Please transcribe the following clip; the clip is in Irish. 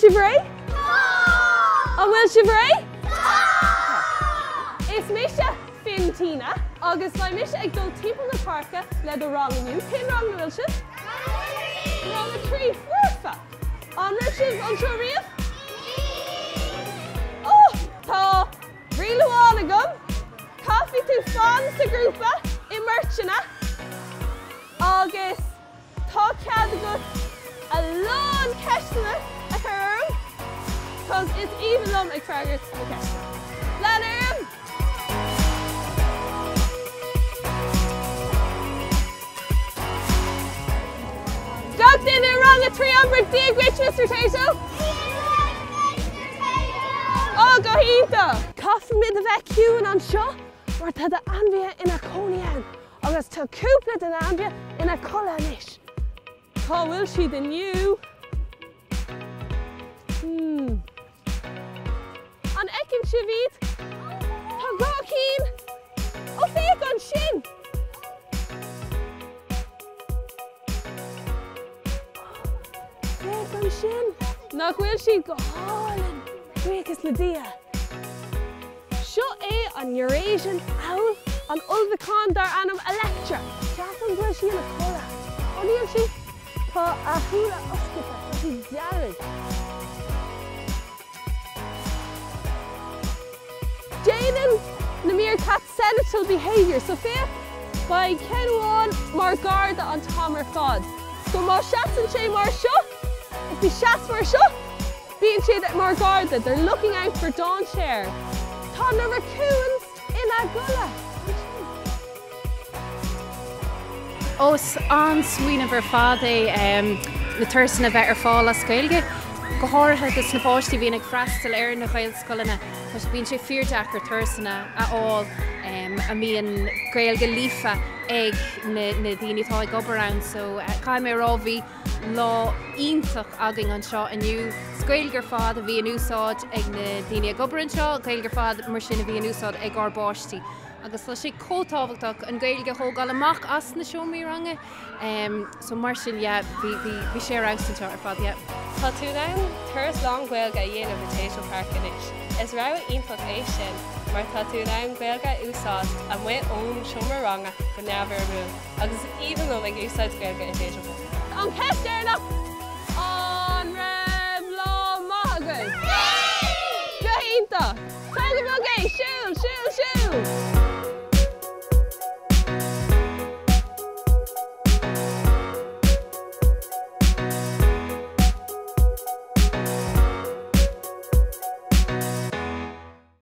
Sibray? A will Sibray? Is Misha Fintina? August by Misha ag dul timp na parka le do wrong in you. Pin wrong na Wilshire? Wrong a tree. Furfa. On Richard on Shoriff? Oh, tá Riluan a gum. Coffee to Fons to Groupa. Immerchina. August. Tá cad a good. A long Keshna a herm. Cause it's even long like Fragert a Keshna. Lanum. Ducked in and wrong a 300 dig which Mr. Tato? Oh, go hita! Coffin mid the vacuum on shaw, or to the Anvia in a conian, August to couplet an Anvia in a colonish. How will she than you? On Ekin Shivit, Tagokin, oh, fake on Shin. Fake on Shin. Knock will she go hauling. Break is Lydia. Shut A on Eurasian Owl, on Ulvicon Dar Anum Electra. Japan will she in a colour. Only if she. Pa Ahula Oskita, he's Jared. Jaden Namir Cat Senatorial Behaviour, Sophia by Kenwan Margarda on Tomer Fod. So more shots and Shay more shot. If the shots were shot, being Shay that Margarda, they're looking out for Dawn Share. Tonna Raccoons in Agulla. Os an swine ver fade na thursna vet ar fáil a scailge go háirthe gus na báistí bhíon ag freastal ar na gael scoilena tá bíonn sé fíorteach ar thursna aáil a míon gailge lífa ag na daoinetá ag obair so caiim mé rábhí lá ionfach agin an seo aniu scailgur fad a bhí an úsáid ag na daoine ag obair an seo gailgur fad mar sin a bhí an úsáid ag ar báistí. Agus lei sé cótábhachtach an gailge thógáil amach as na seomí range so mar sin bhí sé rástan ar fad. Tá tú ná thuras long gailge dhéanamh Potato Park inis. Is rá ionfach é sin mar tá tú ná gailge úsáid a mu ón seomar ranga go neamhar rú. Agus even though ag úsáid gailge in Potato Park. An Kester on Rem Law Mahagan. Go hita! Tell him okay, shoot!